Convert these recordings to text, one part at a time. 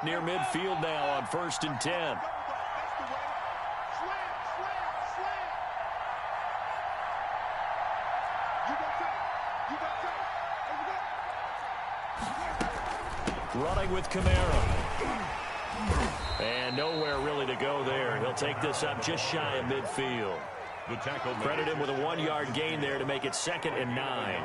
up near midfield now on 1st and 10. Running with Kamara. And nowhere really to go there. He'll take this up just shy of midfield. Credit him with a 1-yard gain there to make it 2nd and 9.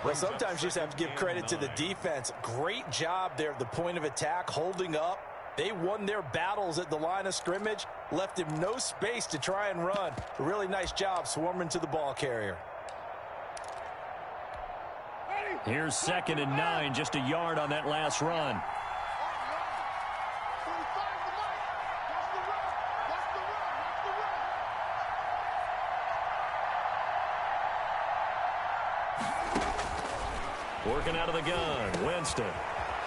Well, sometimes you just have to give credit to the defense. Great job there at the point of attack, holding up. They won their battles at the line of scrimmage, left him no space to try and run. A really nice job swarming to the ball carrier. Here's 2nd and 9, just a yard on that last run. Working out of the gun, Winston.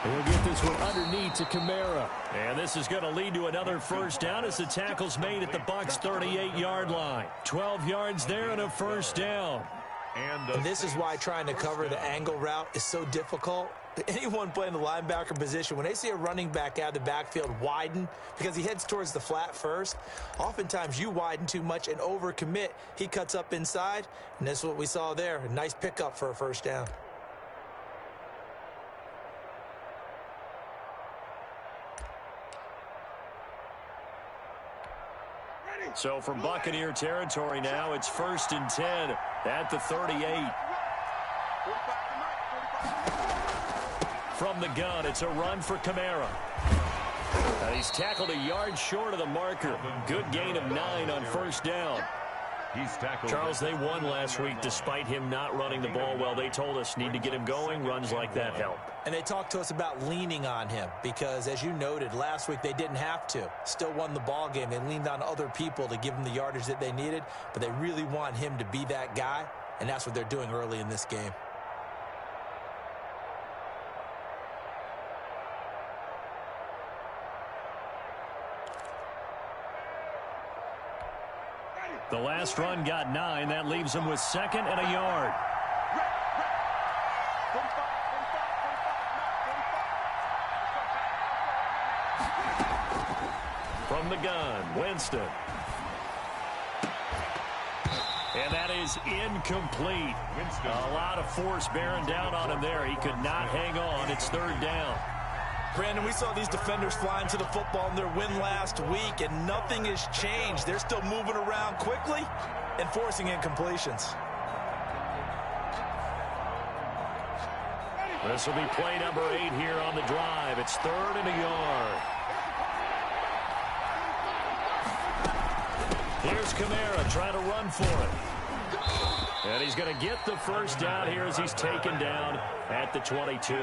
He'll get this one underneath to Kamara. And this is going to lead to another first down as the tackle's made at the Bucs' 38-yard line. 12 yards there and a first down. And this is why trying to cover the angle route is so difficult. Anyone playing the linebacker position, when they see a running back out of the backfield widen because he heads towards the flat first, oftentimes you widen too much and overcommit. He cuts up inside, and that's what we saw there. A nice pickup for a first down. So from Buccaneer territory now, it's 1st and 10 at the 38. From the gun, it's a run for Kamara. And he's tackled a yard short of the marker. Good gain of 9 on first down. Charles, they won last week despite him not running the ball well. They told us need to get him going. Runs like that help. And they talked to us about leaning on him because, as you noted, last week they didn't have to. Still won the ball game. They leaned on other people to give them the yardage that they needed, but they really want him to be that guy, and that's what they're doing early in this game. The last run got 9. That leaves him with 2nd and a yard. From the gun, Winston. And that is incomplete. A lot of force bearing down on him there. He could not hang on. It's 3rd down. Brandon, we saw these defenders flying to the football in their win last week, and nothing has changed. They're still moving around quickly and forcing incompletions. This will be play number 8 here on the drive. It's 3rd and a yard. Here's Kamara trying to run for it. And he's going to get the first down here as he's taken down at the 22.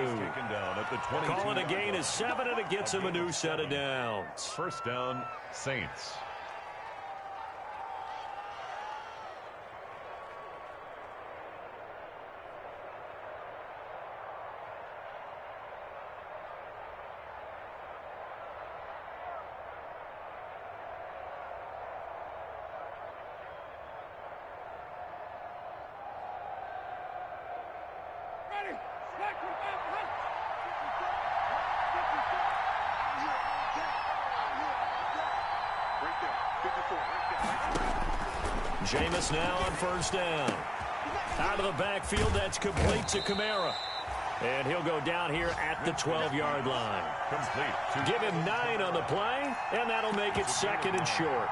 Calling a gain of 7, and it gets him a new set of downs. First down, Saints. Jameis now on first down. Out of the backfield, that's complete to Kamara. And he'll go down here at the 12-yard line. Give him 9 on the play, and that'll make it 2nd and short.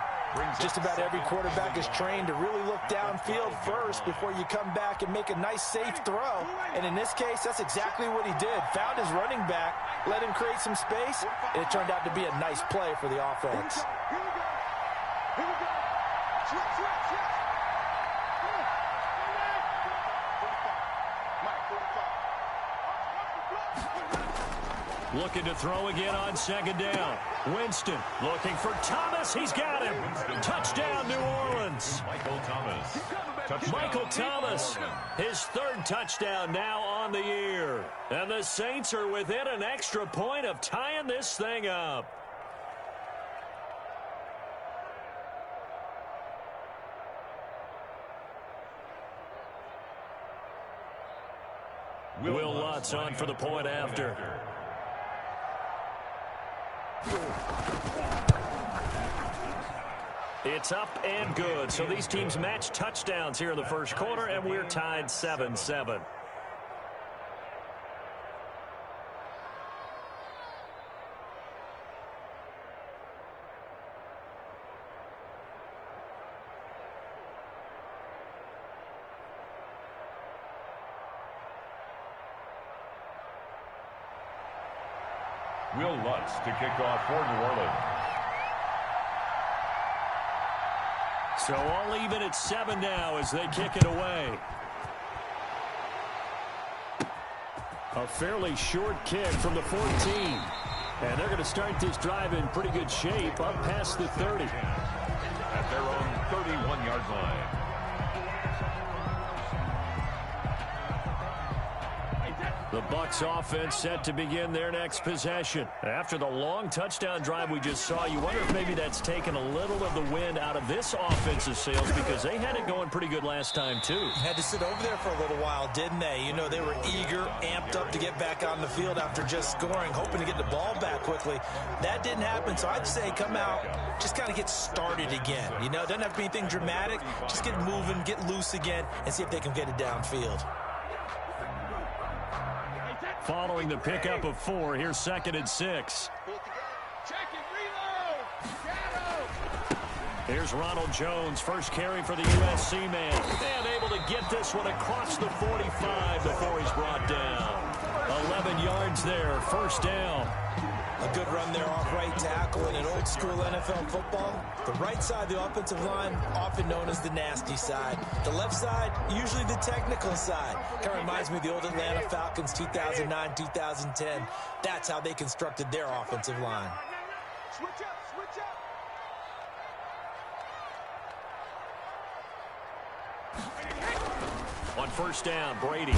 Just about every quarterback is trained to really look downfield first before you come back and make a nice, safe throw. And in this case, that's exactly what he did. Found his running back, let him create some space, and it turned out to be a nice play for the offense. Looking to throw again on 2nd down. Winston looking for Thomas. He's got him. Touchdown, New Orleans. Michael Thomas, his 3rd touchdown now on the year. And the Saints are within an extra point of tying this thing up. Will Lutz on for the point after. It's up and good. So these teams match touchdowns here in the first quarter, and we're tied 7-7. Will Lutz to kick off for New Orleans. So all even at 7 now as they kick it away. A fairly short kick from the 14. And they're going to start this drive in pretty good shape up past the 30. At their own 31-yard line. The Bucs offense set to begin their next possession. After the long touchdown drive we just saw, you wonder if maybe that's taken a little of the wind out of this offensive sails because they had it going pretty good last time, too. Had to sit over there for a little while, didn't they? You know, they were eager, amped up to get back on the field after just scoring, hoping to get the ball back quickly. That didn't happen, so I'd say come out, just kind of get started again. You know, it doesn't have to be anything dramatic. Just get moving, get loose again, and see if they can get it downfield. Following the pickup of 4, here's 2nd and 6. Check it, reload. Here's Ronald Jones, first carry for the USC man. And able to get this one across the 45 before he's brought down. 11 yards there, first down. A good run there off right tackle in an old school NFL football. The right side of the offensive line, often known as the nasty side. The left side, usually the technical side. Kind of reminds me of the old Atlanta Falcons 2009-2010. That's how they constructed their offensive line. Switch up, switch up. On first down, Brady.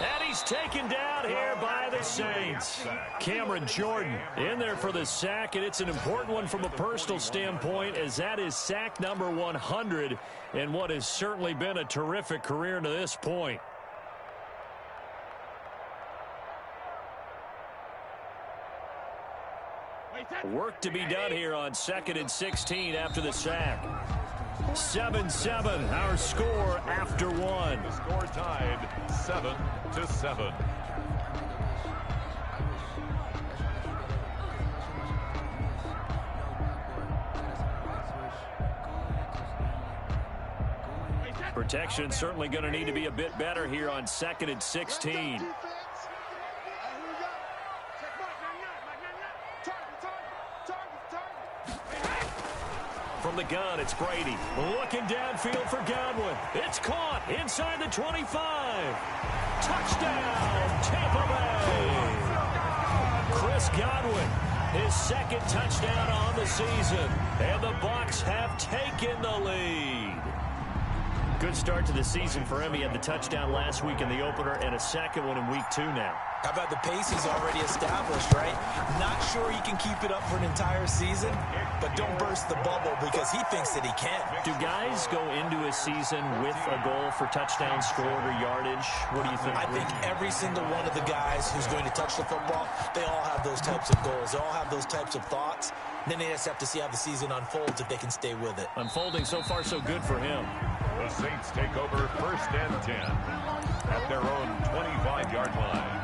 And he's taken down here by the Saints. Cameron Jordan in there for the sack, and it's an important one from a personal standpoint as that is sack number 100 in what has certainly been a terrific career to this point. Work to be done here on 2nd and 16 after the sack. 7-7, our score after 1. The score tied 7-7. Protection certainly going to need to be a bit better here on 2nd and 16. From the gun, it's Brady. Looking downfield for Godwin. It's caught inside the 25. Touchdown, Tampa Bay. Chris Godwin, his 2nd touchdown on the season. And the Bucs have taken the lead. Good start to the season for him. He had the touchdown last week in the opener and a 2nd one in week 2 now. How about the pace he's already established, right? Not sure he can keep it up for an entire season, but don't burst the bubble because he thinks that he can. Do guys go into a season with a goal for touchdowns scored or yardage? What do you think? I think every single one of the guys who's going to touch the football, they all have those types of goals. They all have those types of thoughts. Then they just have to see how the season unfolds if they can stay with it. Unfolding so far so good for him. The Saints take over 1st and 10 at their own 25-yard line.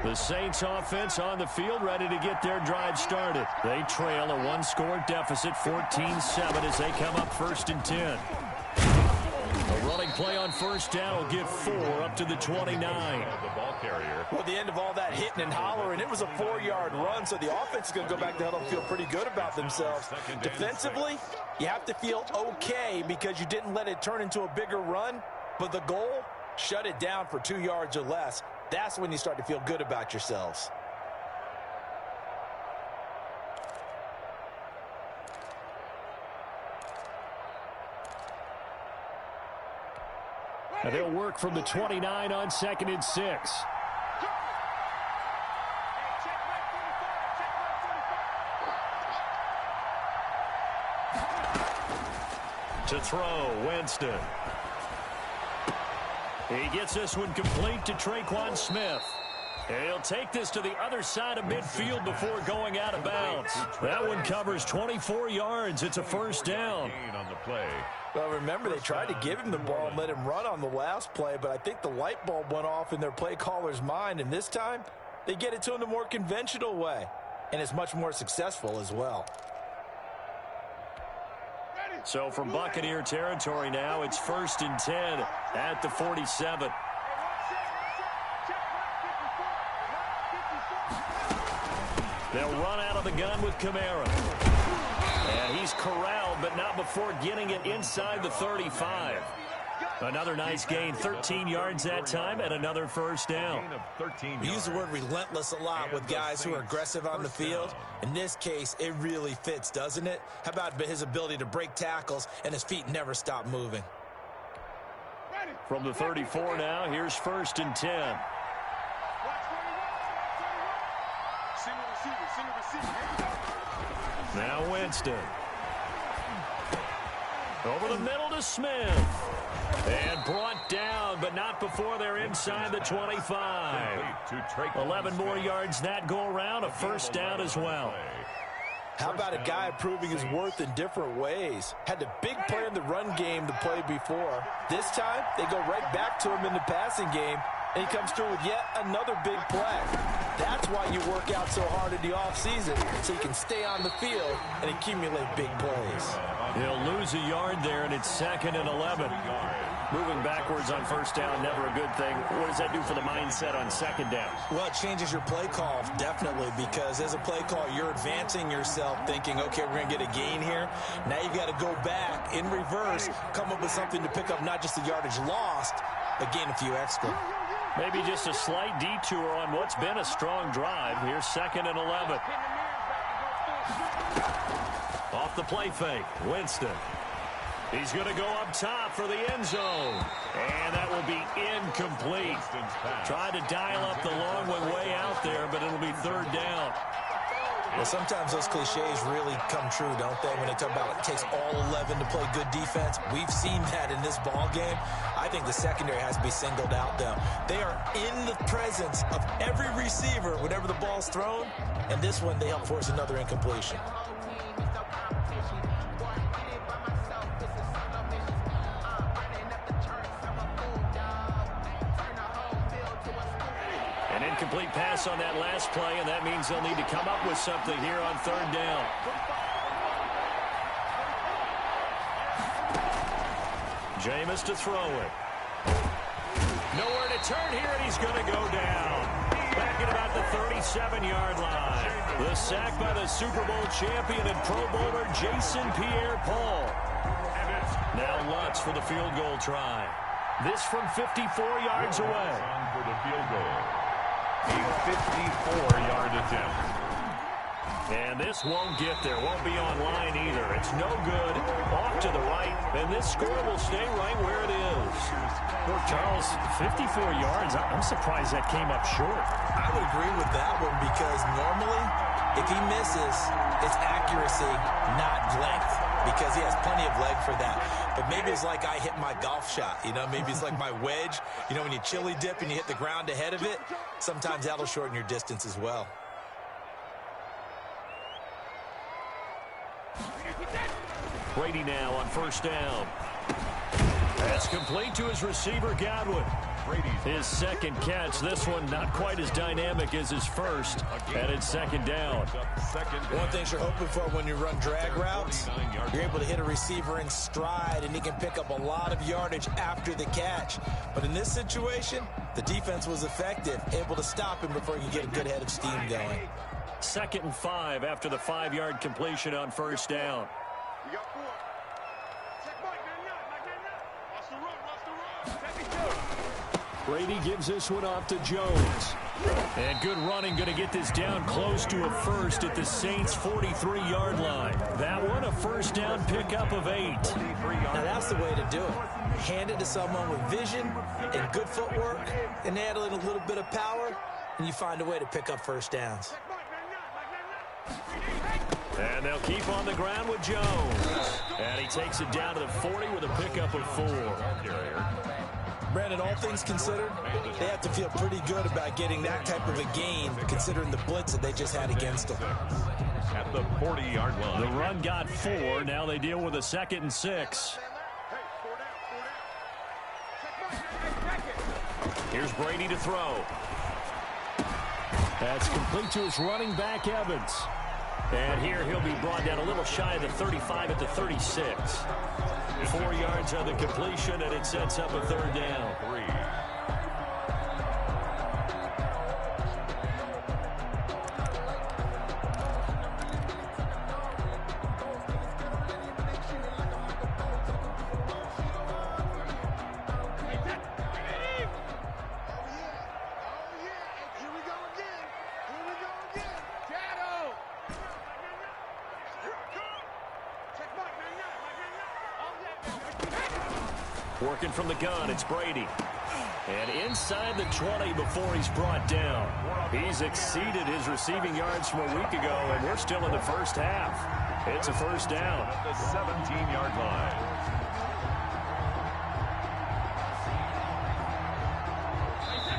The Saints offense on the field ready to get their drive started. They trail a 1-score deficit, 14-7 as they come up 1st and 10. A running play on first down will get 4 up to the 29. The ball carrier. Well, the end of all that hitting and hollering, it was a 4-yard run, so the offense is going to go back to huddle and feel pretty good about themselves. Defensively, you have to feel okay because you didn't let it turn into a bigger run, but the goal, shut it down for 2 yards or less. That's when you start to feel good about yourselves. And they'll work from the 29 on 2nd and 6. To throw, Winston. He gets this one complete to Tre'Quan Smith. And he'll take this to the other side of midfield before going out of bounds. That one covers 24 yards. It's a first down. On the play. Well, remember, they tried to give him the ball and let him run on the last play, but I think the light bulb went off in their play caller's mind, and this time they get it to him the more conventional way, and it's much more successful as well. So from Buccaneer territory now, it's 1st and 10 at the 47. They'll run out of the gun with Kamara. And he's corralled, but not before getting it inside the 35. Another nice gain, 13 yards that time, and another first down. We use the word relentless a lot with guys who are aggressive on the field. In this case, it really fits, doesn't it? How about his ability to break tackles and his feet never stop moving? From the 34 now, here's 1st and 10. Now Winston. Over the middle to Smith. And brought down, but not before they're inside the 25. 11 more yards that go around, a first down as well. How about a guy proving his worth in different ways? Had the big play in the run game the play before. This time, they go right back to him in the passing game, and he comes through with yet another big play. That's why you work out so hard in the offseason, so you can stay on the field and accumulate big plays. He'll lose a yard there, and it's 2nd and 11. Moving backwards on first down, never a good thing. What does that do for the mindset on 2nd down? Well, it changes your play call, definitely, because as a play call, you're advancing yourself thinking, okay, we're going to get a gain here. Now you've got to go back in reverse, come up with something to pick up not just the yardage lost, but gain a few extra. Maybe just a slight detour on what's been a strong drive. Here's 2nd and 11. Off the play fake, Winston. He's going to go up top for the end zone. And that will be incomplete. Tried to dial up the long one way out there, but it'll be 3rd down. Well, sometimes those cliches really come true, don't they? When they talk about it takes all 11 to play good defense. We've seen that in this ball game. I think the secondary has to be singled out, though. They are in the presence of every receiver whenever the ball's thrown. And this one, they help force another incompletion. An incomplete pass on that last play, and that means they'll need to come up with something here on 3rd down. Jameis to throw it. Nowhere to turn here, and he's going to go down. Back at about the 37-yard line. The sack by the Super Bowl champion and Pro Bowler Jason Pierre-Paul. Now Lutz for the field goal try. This from 54 yards away. For the field goal. A 54-yard attempt. And this won't get there. Won't be online either. It's no good. Off to the right. And this score will stay right where it is. Well, Charles, 54 yards. I'm surprised that came up short. I would agree with that one because normally, if he misses, it's accuracy, not length, because he has plenty of leg for that. But maybe it's like I hit my golf shot, you know? Maybe it's like my wedge. You know, when you chili dip and you hit the ground ahead of it, sometimes that'll shorten your distance as well. Brady now on 1st down. That's complete to his receiver, Godwin. His 2nd catch. This one not quite as dynamic as his first. And it's 2nd down. One thing you're hoping for when you run drag routes, you're able to hit a receiver in stride, and he can pick up a lot of yardage after the catch. But in this situation, the defense was effective, able to stop him before he could get a good head of steam going. 2nd and 5 after the 5-yard completion on 1st down. You got 4. Check Mike, watch the run. Brady gives this one off to Jones. And good running, going to get this down close to a first at the Saints' 43-yard line. That one, a first down pickup of 8. Now that's the way to do it. Hand it to someone with vision and good footwork, and add in a little bit of power, and you find a way to pick up first downs. And they'll keep on the ground with Jones. And he takes it down to the 40 with a pickup of 4. Brandon, all things considered, they have to feel pretty good about getting that type of a gain, considering the blitz that they just had against them. At the 40-yard line. The run got 4. Now they deal with a 2nd and 6. Here's Brady to throw. That's complete to his running back, Evans. And here he'll be brought down a little shy of the 35 at the 36. 4 yards on the completion, and it sets up a 3rd down. 3. Working from the gun, it's Brady. And inside the 20 before he's brought down. He's exceeded his receiving yards from a week ago, and we're still in the first half. It's a 1st down. At the 17-yard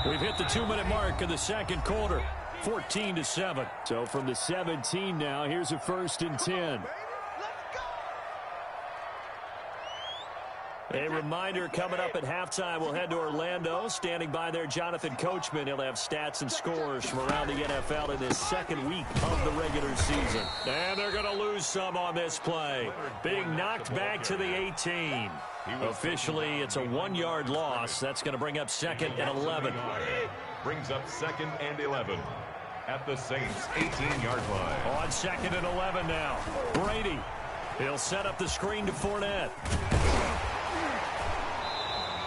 line. We've hit the 2-minute mark of the 2nd quarter. 14-7. So from the 17 now, here's a 1st and 10. A reminder, coming up at halftime, we'll head to Orlando. Standing by there, Jonathan Coachman. He'll have stats and scores from around the NFL in his 2nd week of the regular season. And they're going to lose some on this play. Being knocked back to the 18. Officially, it's a 1-yard loss. That's going to bring up 2nd and 11. Brings up 2nd and 11 at the Saints' 18-yard line. On 2nd and 11 now. Brady. He'll set up the screen to Fournette.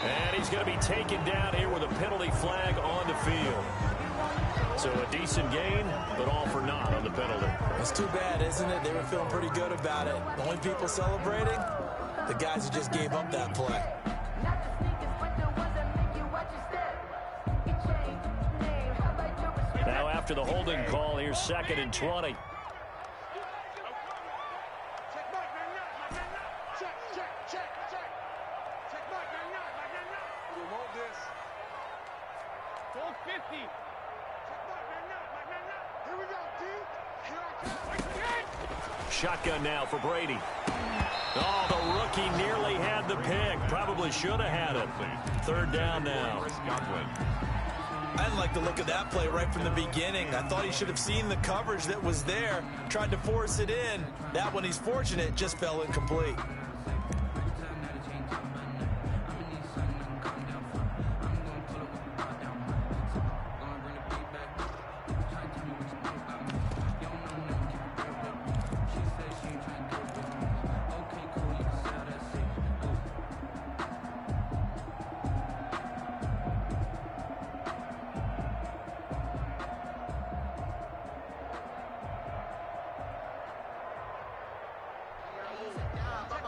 And he's going to be taken down here with a penalty flag on the field. So a decent gain, but all for naught on the penalty. It's too bad, isn't it? They were feeling pretty good about it. The only people celebrating, the guys who just gave up that play. Now after the holding call, here's 2nd and 20. Shotgun now for Brady. Oh, the rookie nearly had the pick. Probably should have had it. 3rd down now. I didn't like the look of that play right from the beginning. I thought he should have seen the coverage that was there, tried to force it in. That one, he's fortunate, just fell incomplete.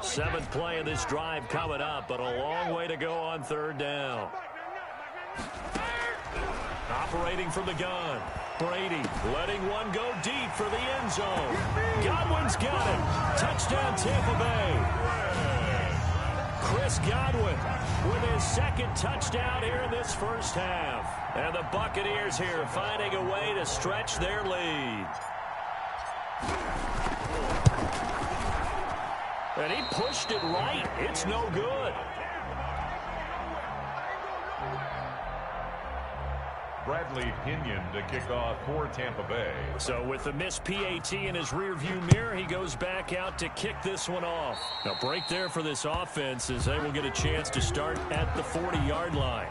Seventh play of this drive coming up, but a long way to go on 3rd down. Operating from the gun. Brady letting one go deep for the end zone. Godwin's got it. Touchdown, Tampa Bay. Chris Godwin with his 2nd touchdown here in this 1st half. And the Buccaneers here finding a way to stretch their lead. And he pushed it right. It's no good. Bradley Pinion to kick off for Tampa Bay. So with the missed PAT in his rearview mirror, he goes back out to kick this one off. A break there for this offense as they will get a chance to start at the 40-yard line.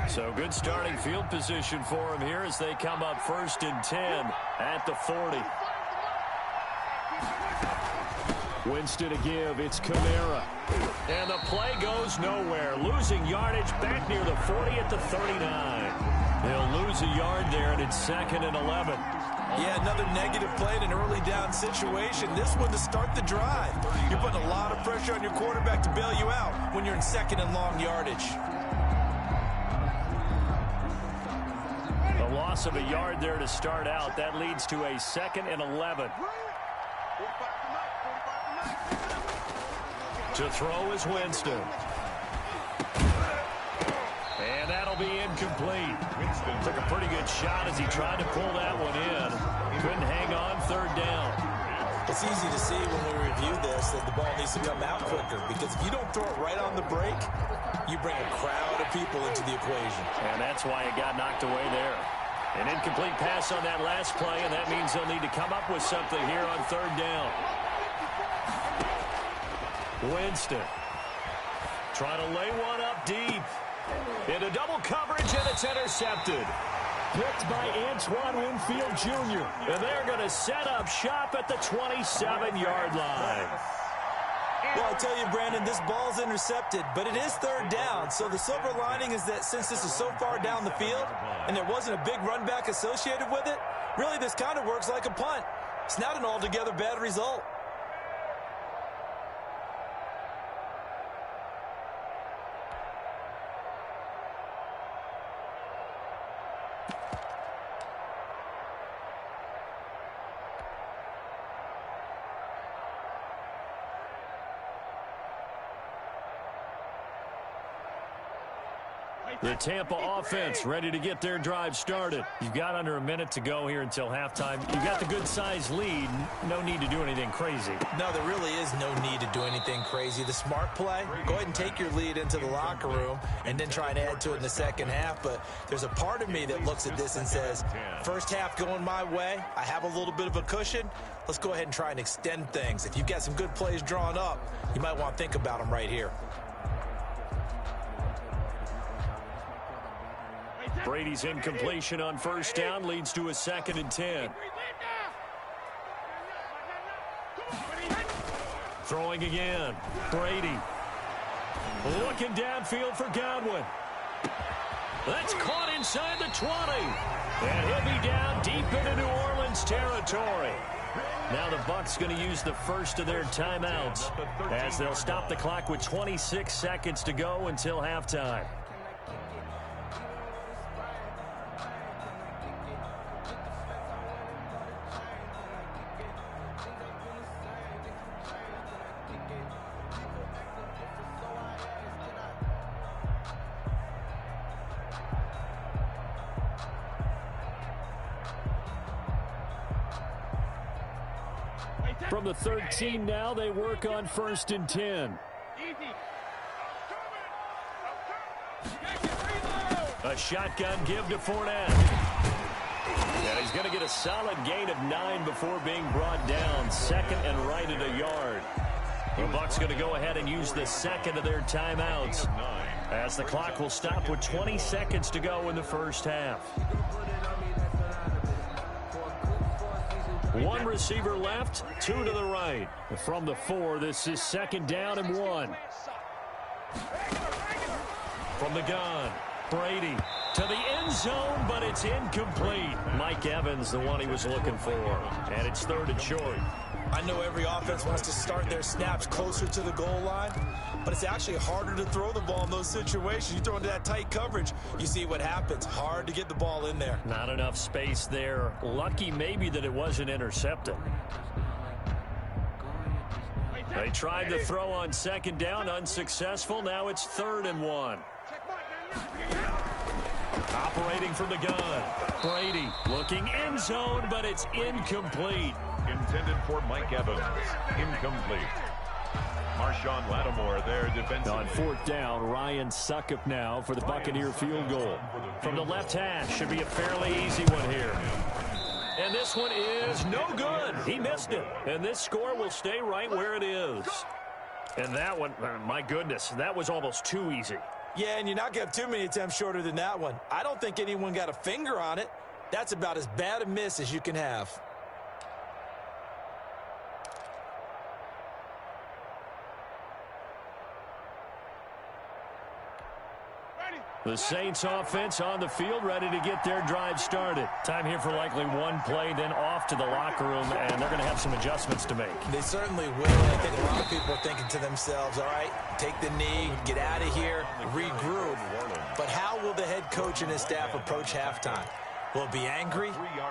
So good starting field position for him here as they come up 1st and 10 at the 40. Winston to give. It's Kamara. And the play goes nowhere. Losing yardage back near the 40 at the 39. They'll lose a yard there, and it's 2nd and 11. Yeah, another negative play in an early down situation. This one to start the drive. You're putting a lot of pressure on your quarterback to bail you out when you're in second and long yardage. A loss of a yard there to start out. That leads to a 2nd and 11. To throw is Winston. And that'll be incomplete. Winston took a pretty good shot as he tried to pull that one in. Couldn't hang on 3rd down. It's easy to see when we review this that the ball needs to come out quicker, because if you don't throw it right on the break, you bring a crowd of people into the equation. And that's why it got knocked away there. An incomplete pass on that last play, and that means they'll need to come up with something here on 3rd down. Winston trying to lay one up deep. Into double coverage, and it's intercepted. Picked by Antoine Winfield Jr. And they're going to set up shop at the 27-yard line. Well, I tell you, Brandon, this ball's intercepted, but it is 3rd down. So the silver lining is that since this is so far down the field and there wasn't a big run back associated with it, really this kind of works like a punt. It's not an altogether bad result. The Tampa offense ready to get their drive started. You've got under a minute to go here until halftime. You've got the good-sized lead. No need to do anything crazy. No, there really is no need to do anything crazy. The smart play, go ahead and take your lead into the locker room and then try and add to it in the second half. But there's a part of me that looks at this and says, first half going my way, I have a little bit of a cushion. Let's go ahead and try and extend things. If you've got some good plays drawn up, you might want to think about them right here. Brady's incompletion on 1st down leads to a 2nd and 10. Throwing again. Brady. Looking downfield for Godwin. That's caught inside the 20. And he'll be down deep into New Orleans territory. Now the Bucs going to use the first of their timeouts as they'll stop the clock with 26 seconds to go until halftime. From the 13 now, they work on 1st and 10. A shotgun give to Fournette. And he's going to get a solid gain of 9 before being brought down. 2nd and right at a yard. The Bucs going to go ahead and use the 2nd of their timeouts as the clock will stop with 20 seconds to go in the first half. One receiver left, 2 to the right. From the 4, this is 2nd down and 1. From the gun, Brady to the end zone, but it's incomplete. Mike Evans, the one he was looking for. And it's 3rd and short. I know every offense wants to start their snaps closer to the goal line, but it's actually harder to throw the ball in those situations. You throw into that tight coverage, you see what happens. Hard to get the ball in there. Not enough space there. Lucky maybe that it wasn't intercepted. They tried to throw on 2nd down, unsuccessful. Now it's 3rd and 1. Operating from the gun. Brady looking end zone, but it's incomplete. Intended for Mike Evans. Incomplete. Marshawn Lattimore there defensively. On 4th down, Ryan Succop now for the Buccaneer field goal. From the left hash, should be a fairly easy one here. And this one is no good. He missed it. And this score will stay right where it is. And that one, my goodness, that was almost too easy. Yeah, and you're not going to have too many attempts shorter than that one. I don't think anyone got a finger on it. That's about as bad a miss as you can have. Ready? The Saints offense on the field, ready to get their drive started. Time here for likely one play, then off to the locker room, and they're going to have some adjustments to make. They certainly will. I think a lot of people are thinking to themselves, all right, take the knee, get out of here, regroup. But how will the head coach and his staff approach halftime? Will it be angry?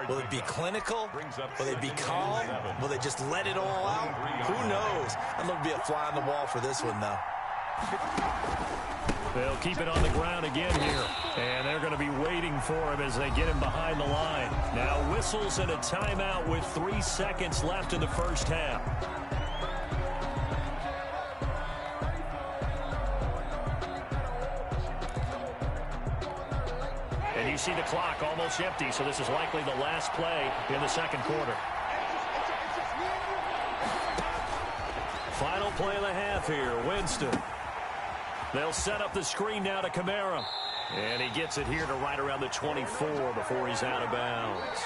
Will it be clinical? Will they be calm? Will they just let it all out? Who knows? I'd love to be a fly on the wall for this one, though. They'll keep it on the ground again here. And they're going to be waiting for him as they get him behind the line. Now whistles and a timeout with 3 seconds left in the first half. And you see the clock almost empty, so this is likely the last play in the second quarter. Final play of the half here, Winston. They'll set up the screen now to Kamara. And he gets it here to right around the 24 before he's out of bounds.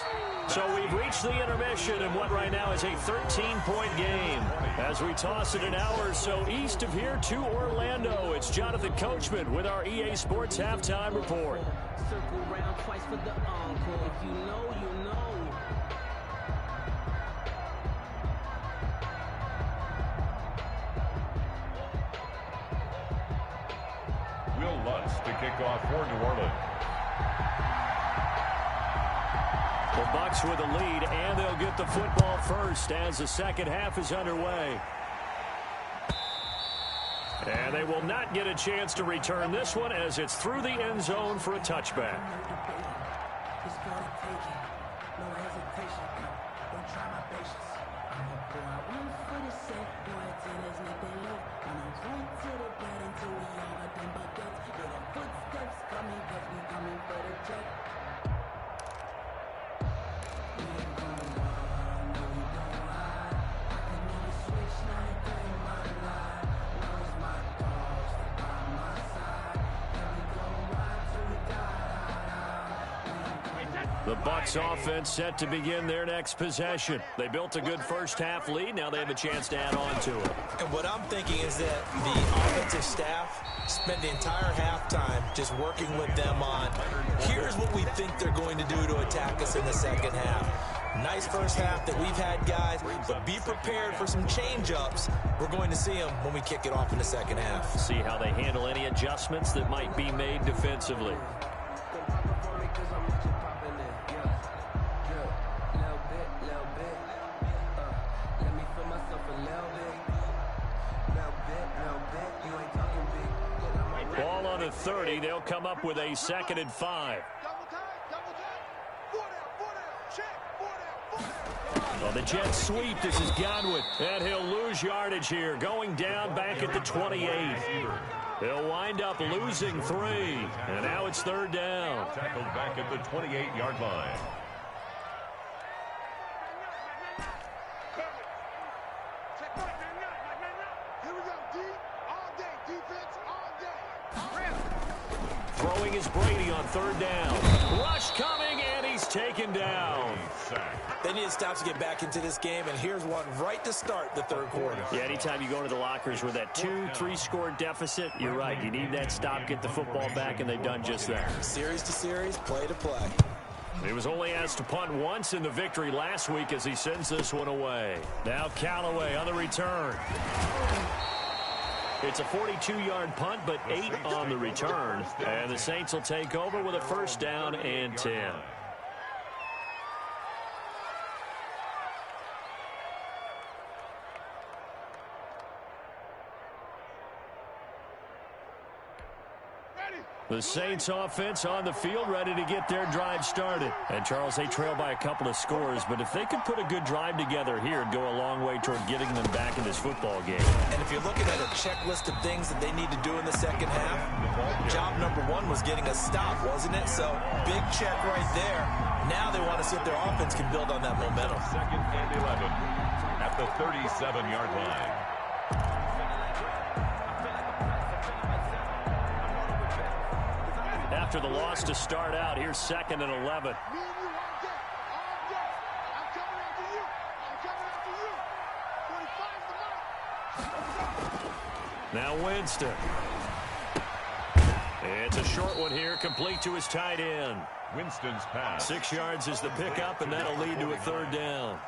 So we've reached the intermission in what right now is a 13-point game. As we toss it an hour or so east of here to Orlando, it's Jonathan Coachman with our EA Sports Halftime Report. Circle round twice for the encore. If you know, you know. Will Lutz to kick off for New Orleans. The Bucks with a lead, and they'll get the football first as the second half is underway. And they will not get a chance to return this one as it's through the end zone for a touchback. The Bucs offense set to begin their next possession. They built a good first half lead. Now they have a chance to add on to it. And what I'm thinking is that the offensive staff spent the entire halftime just working with them on, here's what we think they're going to do to attack us in the second half. Nice first half that we've had, guys, but be prepared for some change-ups. We're going to see them when we kick it off in the second half. See how they handle any adjustments that might be made defensively. Ball on the 30. They'll come up with a 2nd and 5. Well, the Jets sweep. This is Godwin. And he'll lose yardage here. Going down back at the 28. They'll wind up losing 3. And now it's 3rd down. Tackled back at the 28-yard line. Throwing is Brady on 3rd down. Rush coming, and he's taken down. They need to stop to get back into this game, and here's one right to start the third quarter. Yeah, anytime you go to the lockers with that 2-3 score deficit, you're right. You need that stop, get the football back, and they've done just that. Series to series, play to play. He was only asked to punt once in the victory last week as he sends this one away. Now Callaway on the return. It's a 42-yard punt, but 8 on the return. And the Saints will take over with a 1st down and 10. The Saints offense on the field ready to get their drive started. And, Charles, they trail by a couple of scores, but if they could put a good drive together here, it'd go a long way toward getting them back in this football game. And if you're looking at a checklist of things that they need to do in the second half, job number 1 was getting a stop, wasn't it? So, big check right there. Now they want to see if their offense can build on that momentum. 2nd and 11 at the 37-yard line. After the loss to start out, here's 2nd and 11. Now Winston. It's a short one here, complete to his tight end. Winston's pass. 6 yards is the pickup, and that'll lead to a third down.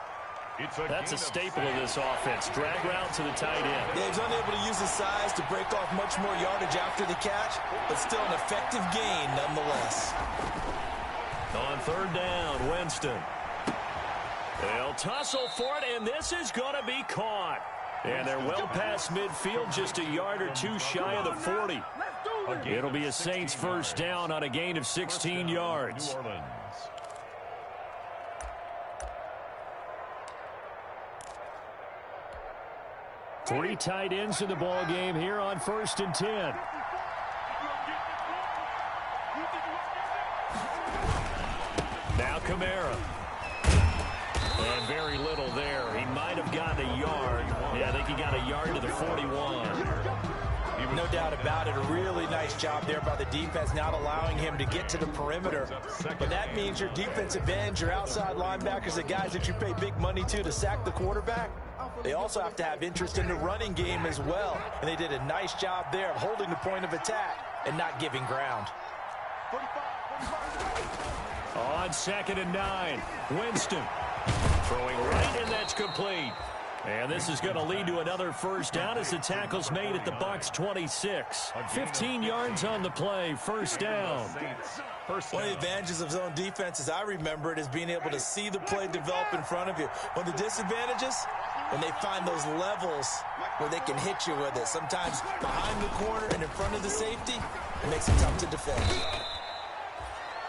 That's a staple of this offense. Drag route to the tight end. Yeah, he's unable to use his size to break off much more yardage after the catch, but still an effective gain nonetheless. On third down, Winston. They'll tussle for it, and this is going to be caught. And they're well past midfield, just a yard or two shy of the 40. It'll be a Saints first down on a gain of 16 yards. New Orleans. Three tight ends in the ball game here on 1st and 10. Now Kamara. And very little there. He might have gotten a yard. Yeah, I think he got a yard to the 41. No doubt about it. A really nice job there by the defense, not allowing him to get to the perimeter. But that means your defensive ends, your outside linebackers, the guys that you pay big money to sack the quarterback, they also have to have interest in the running game as well. And they did a nice job there of holding the point of attack and not giving ground. On 2nd and 9, Winston throwing right, and that's complete. And this is going to lead to another first down as the tackle's made at the Bucs 26. 15 yards on the play, first down. One of the advantages of zone defense, as I remember it, is being able to see the play develop in front of you. One of the disadvantages, when they find those levels where they can hit you with it, sometimes behind the corner and in front of the safety, it makes it tough to defend.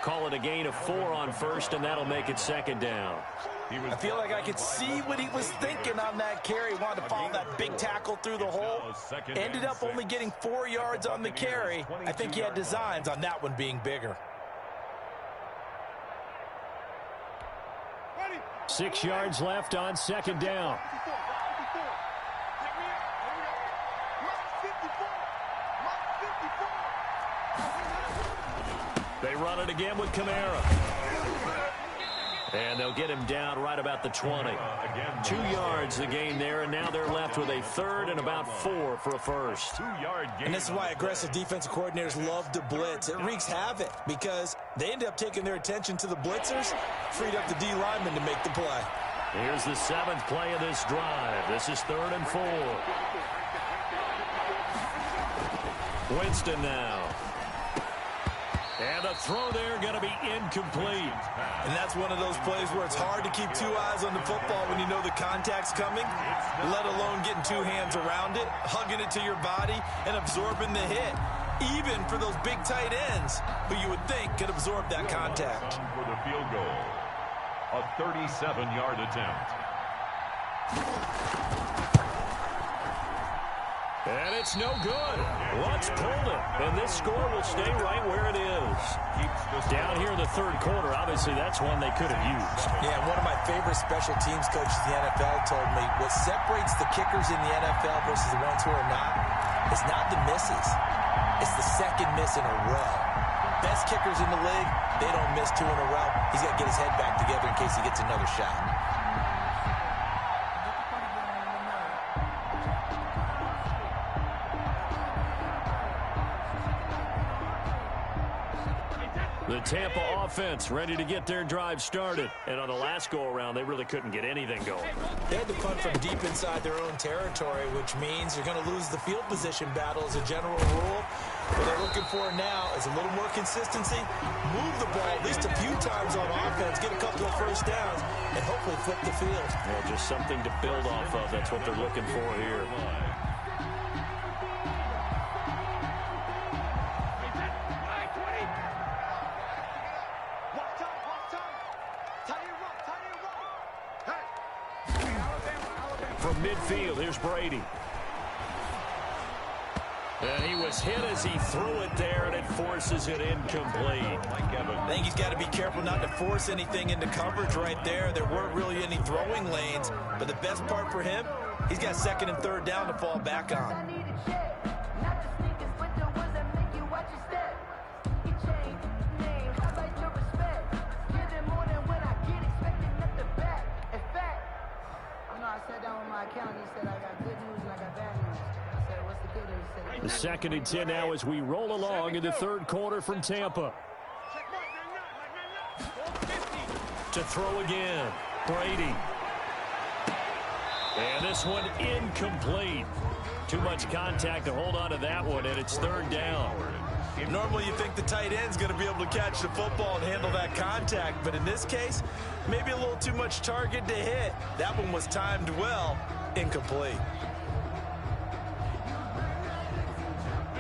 Call it a gain of 4 on first, and that'll make it 2nd down. I feel like I could see what he was thinking on that carry. Wanted to follow that big tackle through the hole. Ended up only getting 4 yards on the carry. I think he had designs on that one being bigger. 6 yards left on 2nd down. They run it again with Kamara. And they'll get him down right about the 20. 2 yards the gain there, and now they're left with a third and about 4 for a first. 2-yard gain. And this is why aggressive defensive coordinators love to blitz. It wreaks havoc because they end up taking their attention to the blitzers, freed up the D lineman to make the play. Here's the 7th play of this drive. This is 3rd and 4. Winston now. And the throw there going to be incomplete. And that's one of those plays where it's hard to keep 2 eyes on the football when you know the contact's coming, let alone getting 2 hands around it, hugging it to your body, and absorbing the hit, even for those big tight ends who you would think could absorb that contact. For the field goal, a 37-yard attempt. And it's no good. Lutz pulled it, and this score will stay right where it is. Down here in the 3rd quarter, obviously that's one they could have used. Yeah, one of my favorite special teams coaches in the NFL told me what separates the kickers in the NFL versus the ones who are not is not the misses. It's the second miss in a row. Best kickers in the league, they don't miss 2 in a row. He's got to get his head back together in case he gets another shot. The Tampa offense ready to get their drive started. And on the last go-around, they really couldn't get anything going. They had to punt from deep inside their own territory, which means you're going to lose the field position battle as a general rule. What they're looking for now is a little more consistency, move the ball at least a few times on offense, get a couple of first downs, and hopefully flip the field. Yeah, just something to build off of. That's what they're looking for here. From midfield, here's Brady. And he was hit as he threw it there, and it forces it incomplete. I think he's got to be careful not to force anything into coverage right there. There weren't really any throwing lanes, but the best part for him, he's got 2nd and 3rd down to fall back on. The 2nd and 10 now as we roll along in the third quarter from Tampa. To throw again, Brady. And this one incomplete. Too much contact to hold on to that one, and it's 3rd down. Normally you think the tight end's going to be able to catch the football and handle that contact, but in this case, maybe a little too much target to hit. That one was timed well, incomplete.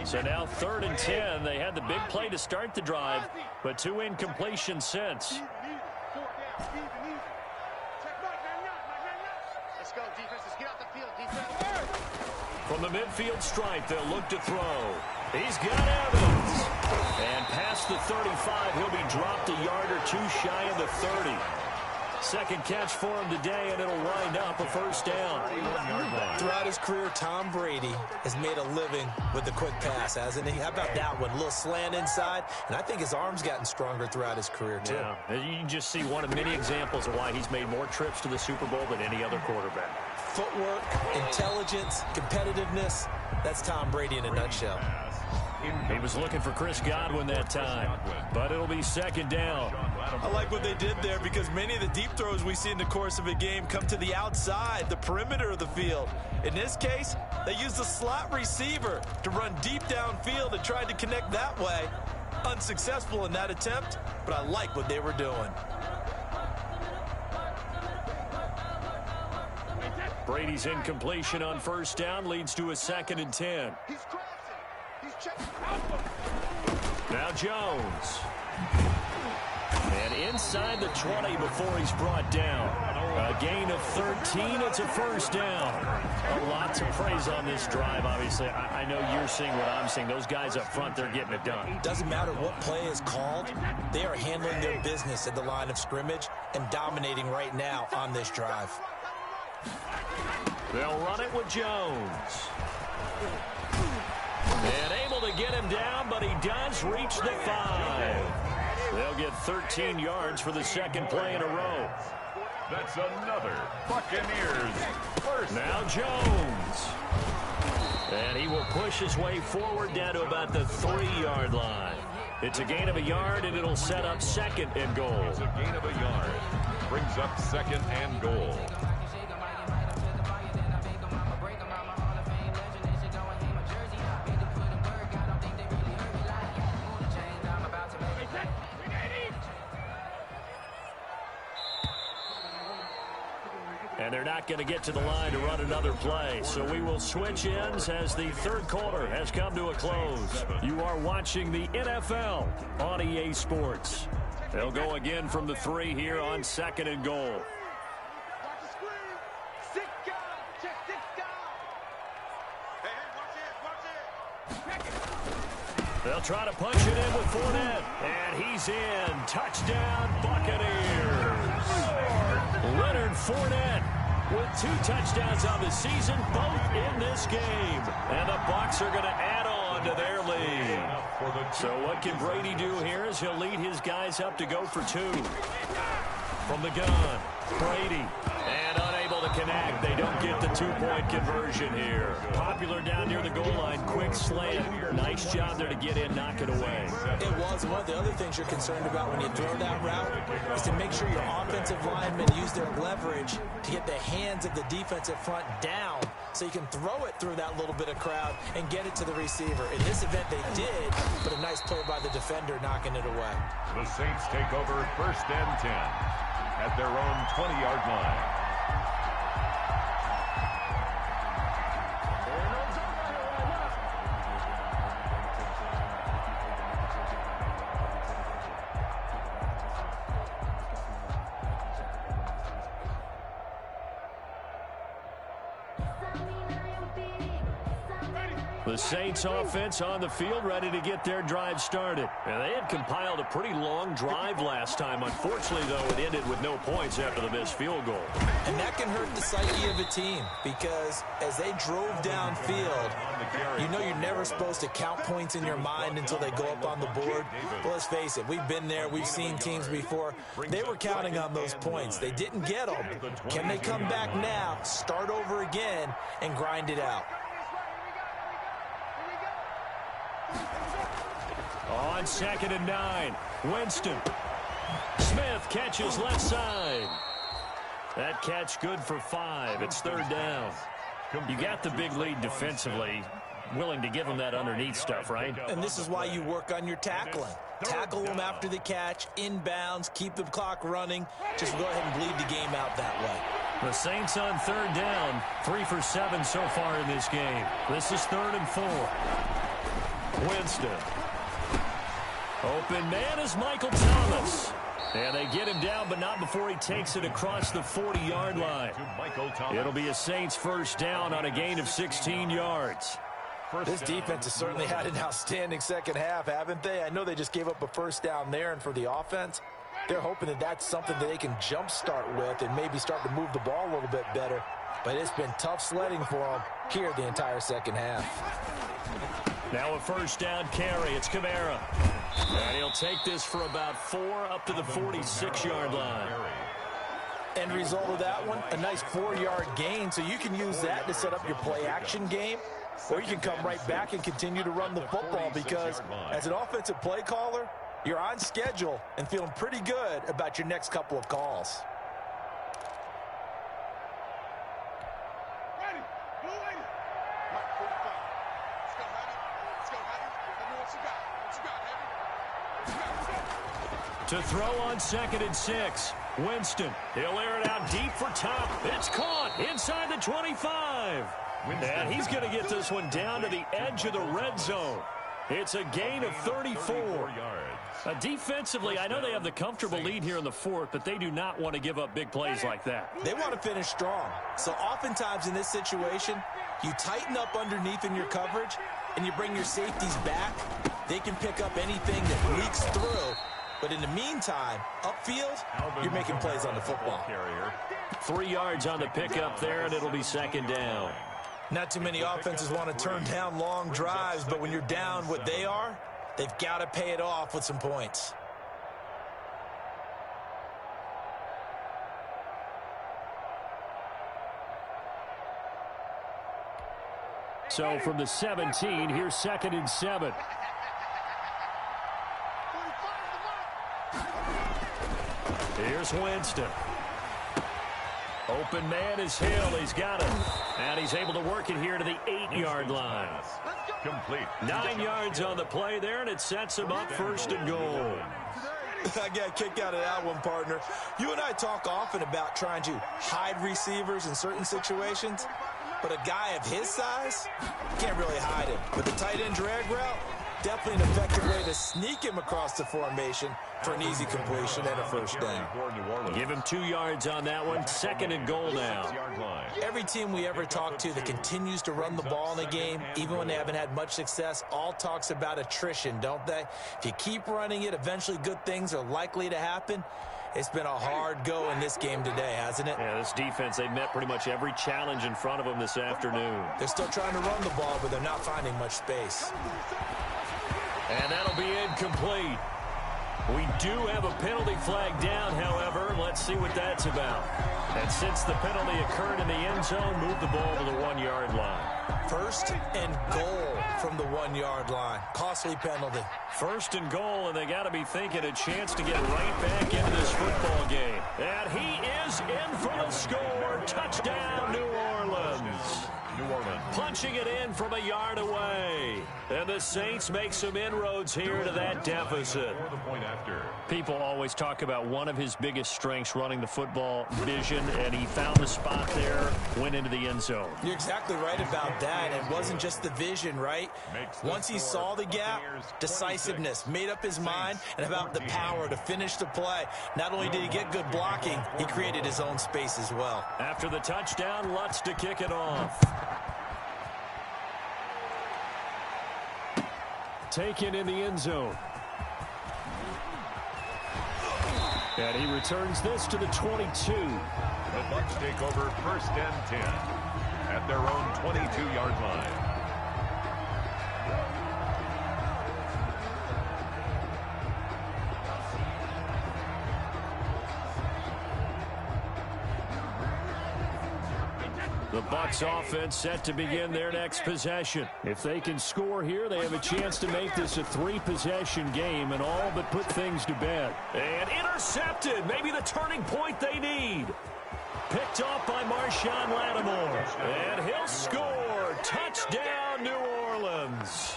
So now 3rd and 10. They had the big play to start the drive, but 2 incompletions since. Let's go, defense. Let's get out the field, defense. From the midfield stripe, they'll look to throw. He's got Evans. And past the 35, he'll be dropped a yard or 2 shy of the 30. Second catch for him today, and it'll wind up a 1st down. Throughout his career, Tom Brady has made a living with the quick pass, hasn't he? How about that one? A little slant inside, and I think his arm's gotten stronger throughout his career, too. Yeah, you can just see one of many examples of why he's made more trips to the Super Bowl than any other quarterback. Footwork, intelligence, competitiveness, that's Tom Brady in a nutshell. He was looking for Chris Godwin that time, but it'll be 2nd down. I like what they did there because many of the deep throws we see in the course of a game come to the outside, the perimeter of the field. In this case, they used a slot receiver to run deep downfield and tried to connect that way. Unsuccessful in that attempt, but I like what they were doing. Brady's incompletion on 1st down leads to a 2nd and 10. He's crossing. He's checking. Now Jones. And inside the 20 before he's brought down. A gain of 13. It's a 1st down. A lot to praise on this drive, obviously. I know you're seeing what I'm seeing. Those guys up front, they're getting it done. Doesn't matter what play is called. They are handling their business at the line of scrimmage and dominating right now on this drive. They'll run it with Jones. And able to get him down, but he does reach the 5. They'll get 13 yards for the 2nd play in a row. That's another Buccaneers first. Now Jones. And he will push his way forward down to about the 3-yard line. It's a gain of a yard, and it'll set up 2nd and goal. It's a gain of a yard. Brings up 2nd and goal. And they're not going to get to the line to run another play. So we will switch ends as the 3rd quarter has come to a close. You are watching the NFL on EA Sports. They'll go again from the 3 here on 2nd and goal. Watch the screen. 6 down. Check 6 down. Hey, watch it. They'll try to punch it in with Fournette. And he's in. Touchdown, Buccaneers. Leonard Fournette with 2 touchdowns on the season, both in this game. And the Bucs are going to add on to their lead. So what can Brady do here is he'll lead his guys up to go for 2. From the gun, Brady. And unable to connect. They don't get the 2-point conversion here. Popular down near the goal line. Quick slant. Nice job there to get in, knock it away. It was. One of the other things you're concerned about when you throw that route is to make sure your offensive linemen use their leverage to get the hands of the defensive front down so you can throw it through that little bit of crowd and get it to the receiver. In this event, they did, but a nice play by the defender knocking it away. The Saints take over 1st and 10 at their own 20-yard line. The Saints offense on the field ready to get their drive started. And they had compiled a pretty long drive last time. Unfortunately, though, it ended with no points after the missed field goal. And that can hurt the psyche of a team because as they drove downfield, you know you're never supposed to count points in your mind until they go up on the board. But let's face it, we've been there. We've seen teams before. They were counting on those points. They didn't get them. Can they come back now, start over again, and grind it out? On 2nd and 9, Winston. Smith catches left side. That catch good for 5. It's 3rd down. You got the big lead defensively. Willing to give them that underneath stuff, right? And this is why you work on your tackling. Tackle them after the catch, inbounds, keep the clock running. Just go ahead and bleed the game out that way. The Saints on 3rd down, 3 for 7 so far in this game. This is 3rd and 4. Winston. Open man is Michael Thomas. And they get him down, but not before he takes it across the 40-yard line. It'll be a Saints 1st down on a gain of 16 yards. This defense has certainly had an outstanding second half, haven't they? I know they just gave up a 1st down there, and for the offense, they're hoping that that's something that they can jumpstart with and maybe start to move the ball a little bit better. But it's been tough sledding for them here the entire second half. Now a 1st down carry. It's Kamara. And he'll take this for about 4 up to the 46-yard line. End result of that one, a nice 4-yard gain, so you can use that to set up your play-action game, or you can come right back and continue to run the football because as an offensive play caller, you're on schedule and feeling pretty good about your next couple of calls. Ready. Blue 80. Right, 45. Let's go, Heavy. Let's go, Heavy. Let me know what you got. What you got, Heavy? To throw on 2nd and 6. Winston. He'll air it out deep for top. It's caught inside the 25. And he's going to get this one down to the edge of the red zone. It's a gain of 34. Defensively, I know they have the comfortable lead here in the 4th, but they do not want to give up big plays like that. They want to finish strong. So oftentimes in this situation, you tighten up underneath in your coverage, and you bring your safeties back. They can pick up anything that leaks through. But in the meantime, upfield, you're making plays on the football. 3 yards on the pickup there, and it'll be 2nd down. Not too many offenses want to turn down long drives, but when you're down what they are, they've got to pay it off with some points. So from the 17, here's 2nd and 7. Here's Winston. Open man is Hill. He's got it. And he's able to work it here to the 8-yard line. Complete. 9 yards on the play there, and it sets him up 1st and goal. I got a kick out of that one, partner. You and I talk often about trying to hide receivers in certain situations, but a guy of his size can't really hide him. With the tight end drag route, definitely an effective way to sneak him across the formation for an easy completion and a 1st down. Give him 2 yards on that one. 2nd and goal now. Every team we ever talk to that continues to run the ball in a game, even when they haven't had much success, all talks about attrition, don't they? If you keep running it, eventually good things are likely to happen. It's been a hard go in this game today, hasn't it? Yeah, this defense, they've met pretty much every challenge in front of them this afternoon. They're still trying to run the ball, but they're not finding much space. And that'll be incomplete. We do have a penalty flag down, however. Let's see what that's about. And since the penalty occurred in the end zone, move the ball to the 1-yard line. 1st and goal from the 1-yard line. Costly penalty. 1st and goal, and they got to be thinking a chance to get right back into this football game. And he is in for the score. Touchdown, New Orleans. Punching it in from a yard away. And the Saints make some inroads here to that deficit. People always talk about one of his biggest strengths, running the football, vision, and he found the spot there, went into the end zone. You're exactly right about that. It wasn't just the vision, right? Once he saw the gap, decisiveness, made up his mind, and about the power to finish the play. Not only did he get good blocking, he created his own space as well. After the touchdown, Lutz to kick it off. Taken in the end zone. And he returns this to the 22. The Bucs take over 1st and 10 at their own 22-yard line. The Bucs offense set to begin their next possession. If they can score here, they have a chance to make this a 3-possession game and all but put things to bed. And intercepted. Maybe the turning point they need. Picked off by Marshawn Lattimore. And he'll score. Touchdown, New Orleans.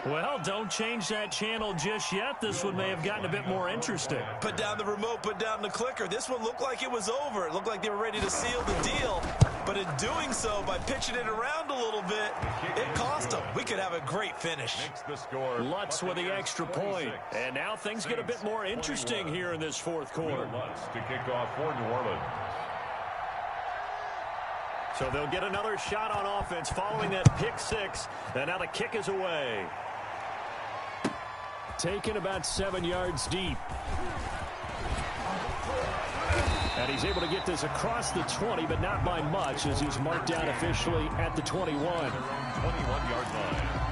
Well, don't change that channel just yet. This one may have gotten a bit more interesting. Put down the remote, put down the clicker. This one looked like it was over. It looked like they were ready to seal the deal. But in doing so, by pitching it around a little bit, it cost them. We could have a great finish. Lutz with the extra point. And now things get a bit more interesting here in this fourth quarter. Lutz to kick off for New Orleans. So they'll get another shot on offense following that pick six. And now the kick is away. Taken about 7 yards deep. And he's able to get this across the 20, but not by much, as he's marked down officially at the 21. 21-yard line.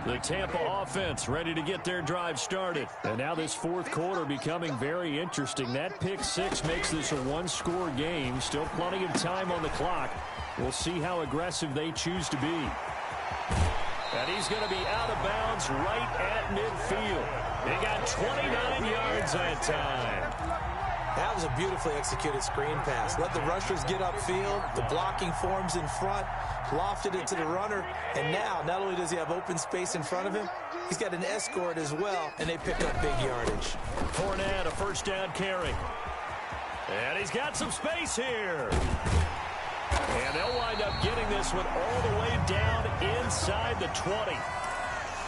The Tampa offense ready to get their drive started. And now this fourth quarter becoming very interesting. That pick six makes this a one-score game. Still plenty of time on the clock. We'll see how aggressive they choose to be. And he's going to be out of bounds right at midfield. He got 29 yards that time. That was a beautifully executed screen pass. Let the rushers get upfield. The blocking forms in front. Lofted it to the runner. And now, not only does he have open space in front of him, he's got an escort as well, and they pick up big yardage. Fournette, a first down carry. And he's got some space here. And they'll wind up getting this one all the way down inside the 20.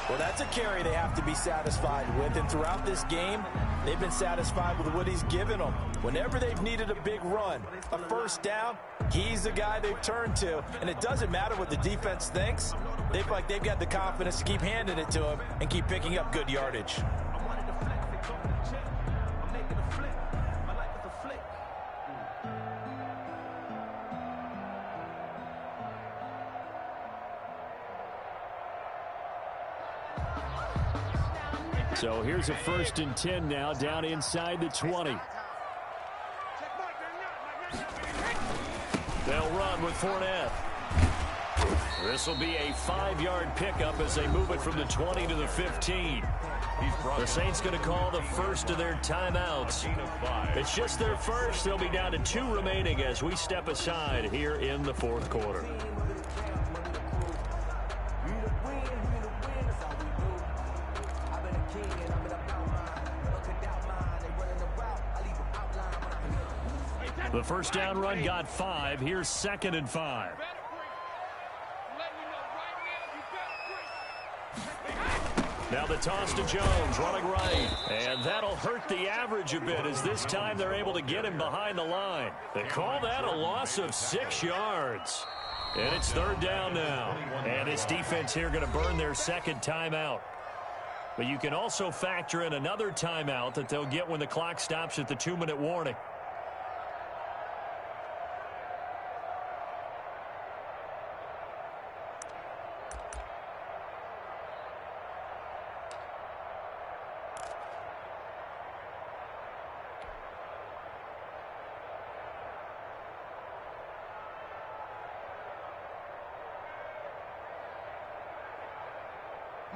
Well, that's a carry they have to be satisfied with. And throughout this game, they've been satisfied with what he's given them. Whenever they've needed a big run, a first down, he's the guy they've turned to. And it doesn't matter what the defense thinks. They feel like they've got the confidence to keep handing it to him and keep picking up good yardage. So here's a 1st and 10 now, down inside the 20. They'll run with Fournette. This will be a 5-yard pickup as they move it from the 20 to the 15. The Saints going to call the first of their timeouts. It's just their first. They'll be down to 2 remaining as we step aside here in the fourth quarter. The first down run got 5. Here's 2nd and 5. Now the toss to Jones, running right. And that'll hurt the average a bit as this time they're able to get him behind the line. They call that a loss of 6 yards. And it's 3rd down now. And his defense here going to burn their 2nd timeout. But you can also factor in another timeout that they'll get when the clock stops at the 2-minute warning.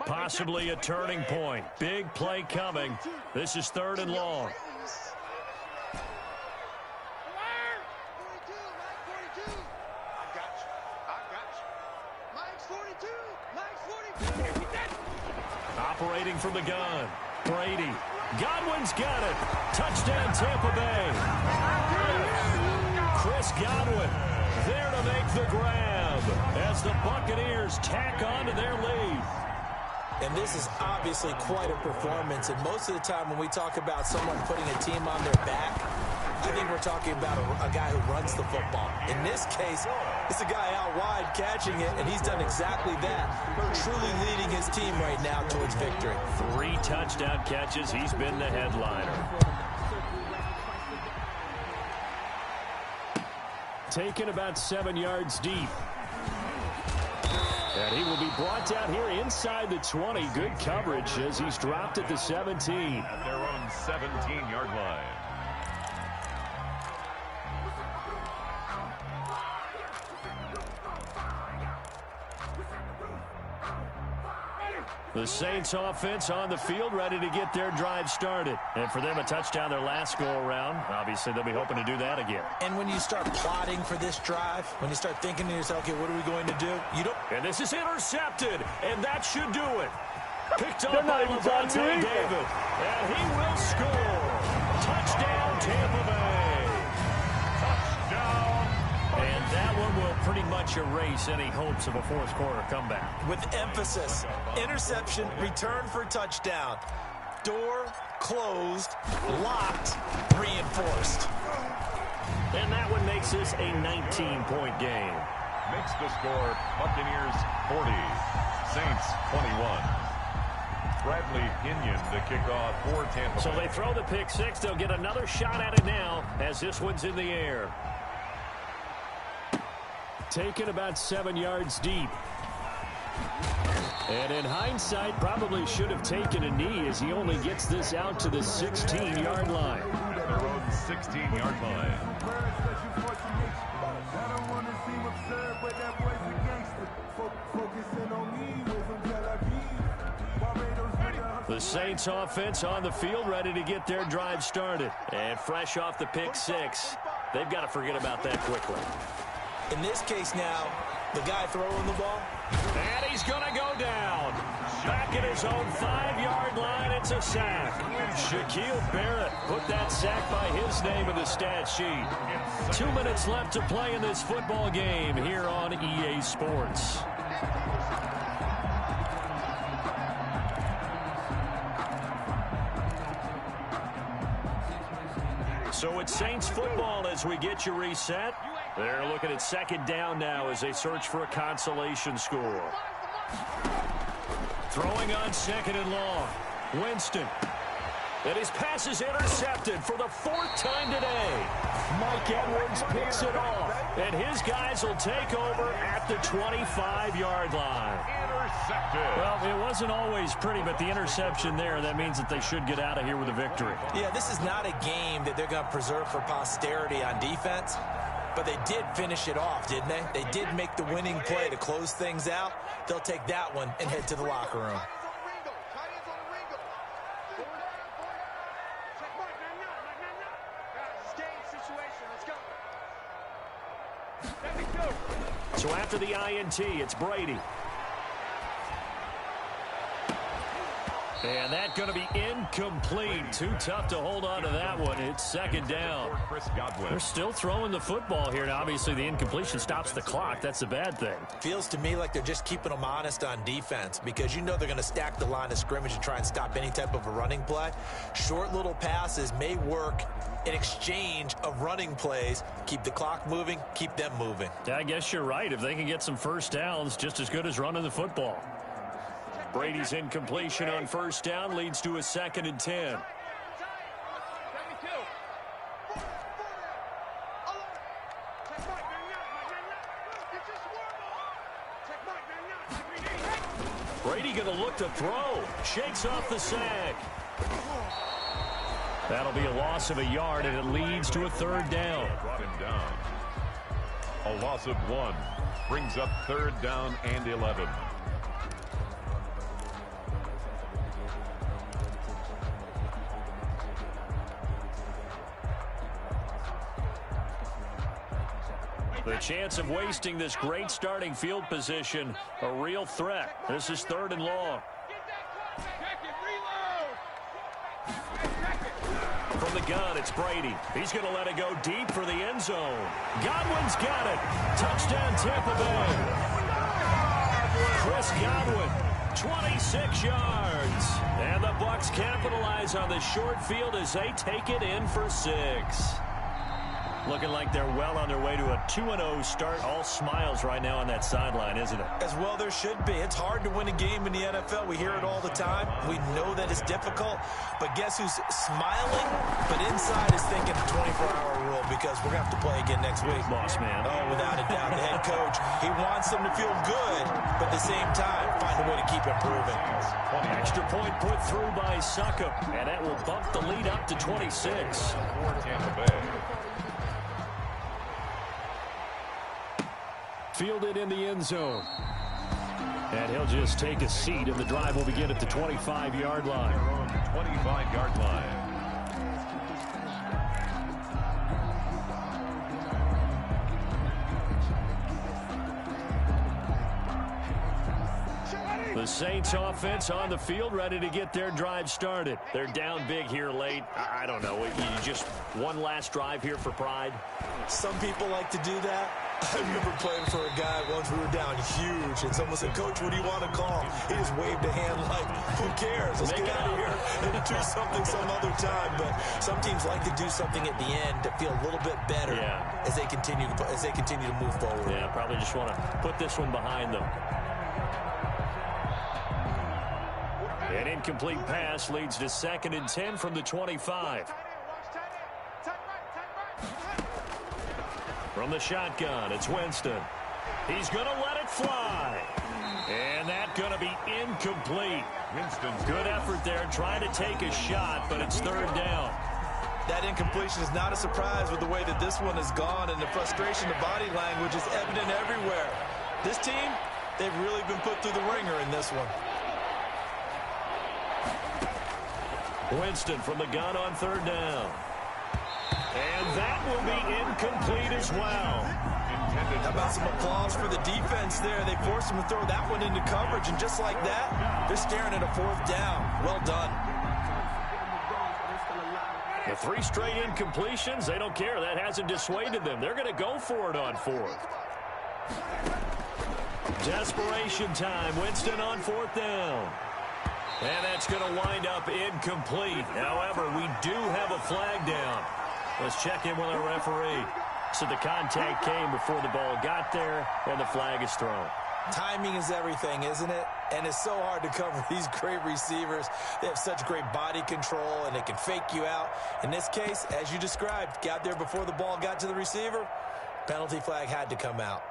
Possibly a turning point. Big play coming. This is 3rd and long. Operating from the gun. Brady. Godwin's got it. Touchdown, Tampa Bay. Chris Godwin there to make the grab as the Buccaneers tack on to their lead. And this is obviously quite a performance. And most of the time when we talk about someone putting a team on their back, I think we're talking about a guy who runs the football. In this case, it's a guy out wide catching it, and he's done exactly that, truly leading his team right now towards victory. 3 touchdown catches. He's been the headliner. Taken about 7 yards deep. And he will be brought down here inside the 20. Good coverage as he's dropped at the 17. At their own 17-yard line. The Saints offense on the field, ready to get their drive started. And for them, a touchdown their last go-around. Obviously, they'll be hoping to do that again. And when you start plotting for this drive, when you start thinking to yourself, okay, what are we going to do? You don't. And this is intercepted, and that should do it. Picked up by Lavonte David. And he will score. Touchdown, Tampa Bay. Touchdown. And that one will pretty much erase any hopes of a fourth-quarter comeback. With emphasis, interception, return for touchdown. Door closed, locked, reinforced. And that one makes this a 19-point game. Makes the score Buccaneers 40, Saints 21. Bradley Pinion to kick off for Tampa Bay. So they throw the pick six. They'll get another shot at it now as this one's in the air. Taken about 7 yards deep. And in hindsight, probably should have taken a knee as he only gets this out to the 16-yard line. At their own 16-yard line. The Saints offense on the field, ready to get their drive started. And fresh off the pick six, they've got to forget about that quickly. In this case now, the guy throwing the ball. And he's going to go down. Back at his own 5-yard line, it's a sack. Shaquille Barrett put that sack by his name in the stat sheet. 2 minutes left to play in this football game here on EA Sports. So it's Saints football as we get you reset. They're looking at second down now as they search for a consolation score. Throwing on second and long. Winston. And his pass is intercepted for the 4th time today. Mike Edwards picks it off. And his guys will take over at the 25-yard line. Intercepted. Well, it wasn't always pretty, but the interception there, that means that they should get out of here with a victory. Yeah, this is not a game that they're going to preserve for posterity on defense. But they did finish it off, didn't they? They did make the winning play to close things out. They'll take that one and head to the locker room. So after the INT, it's Brady. And that's going to be incomplete. Too tough to hold on to that one. It's second down. They're still throwing the football here. Now, obviously, the incompletion stops the clock. That's a bad thing. Feels to me like they're just keeping them honest on defense because you know they're going to stack the line of scrimmage and try and stop any type of a running play. Short little passes may work in exchange of running plays. Keep the clock moving, keep them moving. Yeah, I guess you're right. If they can get some first downs, just as good as running the football. Brady's incompletion on first down leads to a 2nd and 10. Brady going to look to throw. Shakes off the sack. That'll be a loss of a yard, and it leads to a 3rd down. Brought him down. A loss of 1 brings up 3rd down and 11. The chance of wasting this great starting field position, a real threat. This is 3rd and long. From the gun, it's Brady. He's going to let it go deep for the end zone. Godwin's got it. Touchdown, Tampa Bay. Chris Godwin, 26 yards. And the Bucs capitalize on the short field as they take it in for 6. Looking like they're well on their way to a 2-0 start. All smiles right now on that sideline, isn't it? As well there should be. It's hard to win a game in the NFL. We hear it all the time. We know that it's difficult. But guess who's smiling? But inside is thinking the 24-hour rule because we're going to have to play again next week. Boss man. Oh, without a doubt. The head coach, he wants them to feel good, but at the same time, find a way to keep improving. Extra point put through by Succop, and that will bump the lead up to 26. For Tampa Bay. Fielded in the end zone. And he'll just take a seat, and the drive will begin at the 25-yard line. 25-yard line. The Saints offense on the field, ready to get their drive started. They're down big here late. I don't know. You just one last drive here for pride? Some people like to do that. I remember playing for a guy once. We were down huge, and someone said, "Coach, what do you want to call?" He just waved a hand like, "Who cares? Let's get out of here and do something some other time." But some teams like to do something at the end to feel a little bit better as they continue to move forward. Yeah, probably just want to put this one behind them. An incomplete pass leads to 2nd and 10 from the 25. From the shotgun, it's Winston. He's going to let it fly. And that's going to be incomplete. Winston's good effort there, trying to take a shot, but it's 3rd down. That incompletion is not a surprise with the way that this one has gone, and the frustration, the body language is evident everywhere. This team, they've really been put through the ringer in this one. Winston from the gun on 3rd down. And that will be incomplete as well. How about some applause for the defense there? They forced him to throw that one into coverage, and just like that, they're staring at a 4th down. Well done. The 3 straight incompletions, they don't care. That hasn't dissuaded them. They're going to go for it on 4th. Desperation time. Winston on 4th down. And that's going to wind up incomplete. However, we do have a flag down. Let's check in with our referee. So the contact came before the ball got there, and the flag is thrown. Timing is everything, isn't it? And it's so hard to cover these great receivers. They have such great body control, and they can fake you out. In this case, as you described, got there before the ball got to the receiver. Penalty flag had to come out.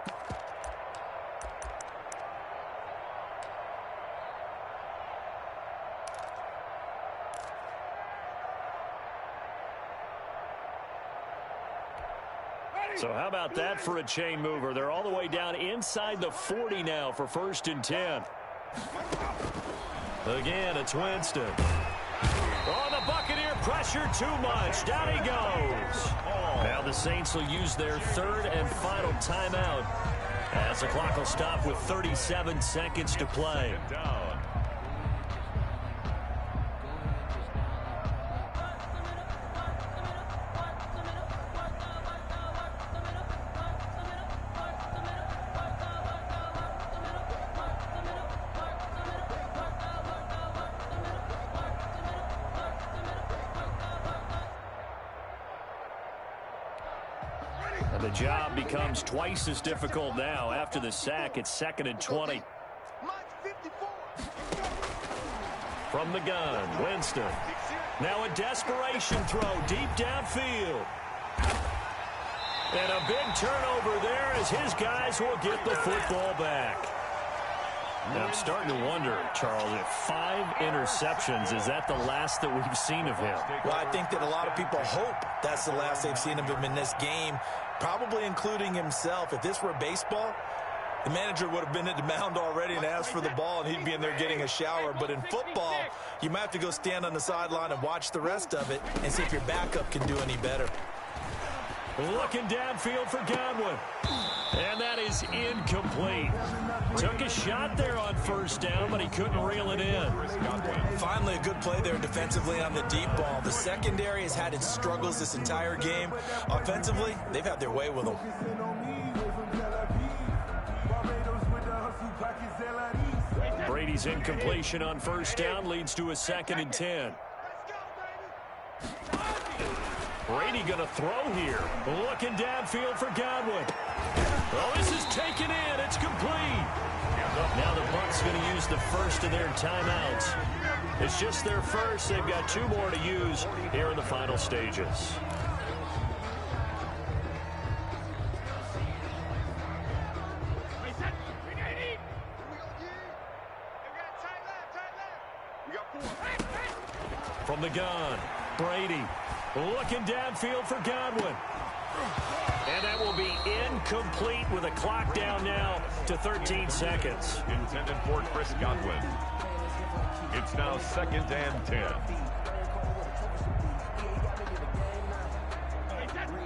So how about that for a chain mover? They're all the way down inside the 40 now for 1st and 10. Again, it's Winston. Oh, the Buccaneer pressure too much. Down he goes. Now the Saints will use their 3rd and final timeout as the clock will stop with 37 seconds to play. The job becomes twice as difficult now after the sack. It's 2nd and 20. From the gun, Winston. Now a desperation throw deep downfield. And a big turnover there as his guys will get the football back. Now I'm starting to wonder, Charles, if 5 interceptions, is that the last that we've seen of him? Well, I think that a lot of people hope that's the last they've seen of him in this game, probably including himself. If this were baseball, the manager would have been at the mound already and asked for the ball, and he'd be in there getting a shower. But in football, you might have to go stand on the sideline and watch the rest of it and see if your backup can do any better. Looking downfield for Godwin. And that is incomplete. Took a shot there on 1st down, but he couldn't reel it in. Finally, a good play there defensively on the deep ball. The secondary has had its struggles this entire game. Offensively, they've had their way with them. Brady's incompletion on 1st down leads to a 2nd and 10. Brady going to throw here. Looking downfield for Godwin. Oh, this is taken in. It's complete. Now the Bucs going to use the first of their timeouts. It's just their first. They've got 2 more to use here in the final stages. From the gun, Brady looking downfield for Godwin. And that will be incomplete with a clock down now to 13 seconds. Intended for Chris Godwin. It's now 2nd and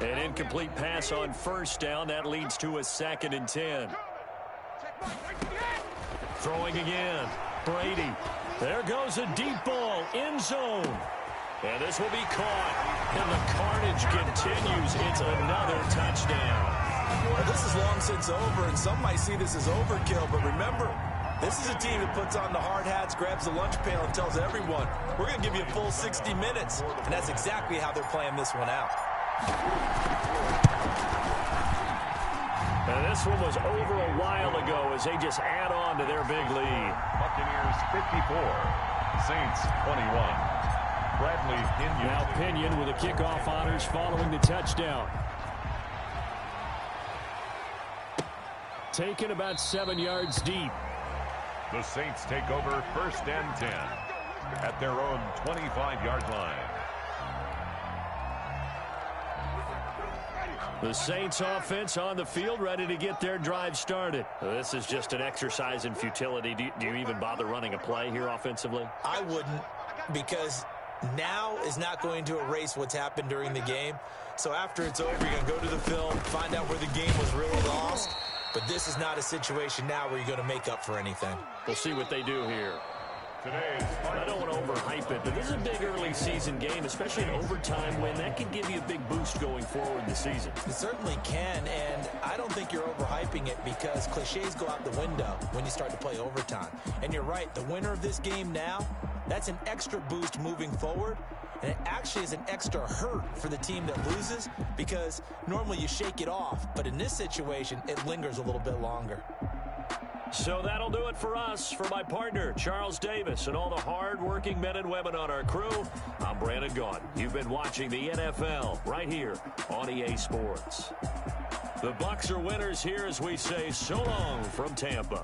10. An incomplete pass on first down. That leads to a 2nd and 10. Throwing again. Brady. There goes a deep ball. End zone. And this will be caught. And the carnage continues. It's another touchdown. Well, this is long since over, and some might see this as overkill. But remember, this is a team that puts on the hard hats, grabs the lunch pail, and tells everyone, we're going to give you a full 60 minutes. And that's exactly how they're playing this one out. And this one was over a while ago as they just add on to their big lead. Buccaneers 54, Saints 21. Bradley Pinion. Now Pinion with the kickoff honors following the touchdown. Taken about 7 yards deep. The Saints take over 1st and 10 at their own 25-yard line. The Saints offense on the field, ready to get their drive started. This is just an exercise in futility. Do you even bother running a play here offensively? I wouldn't, because now is not going to erase what's happened during the game. So after it's over, you're going to go to the film, find out where the game was really lost. But this is not a situation now where you're going to make up for anything. We'll see what they do here. I don't want to overhype it, but this is a big early season game, especially an overtime win. That can give you a big boost going forward in the season. It certainly can, and I don't think you're overhyping it because cliches go out the window when you start to play overtime. And you're right, the winner of this game now, that's an extra boost moving forward, and it actually is an extra hurt for the team that loses because normally you shake it off, but in this situation, it lingers a little bit longer. So that'll do it for us. For my partner, Charles Davis, and all the hard-working men and women on our crew, I'm Brandon Gaudin. You've been watching the NFL right here on EA Sports. The Bucs are winners here as we say so long from Tampa.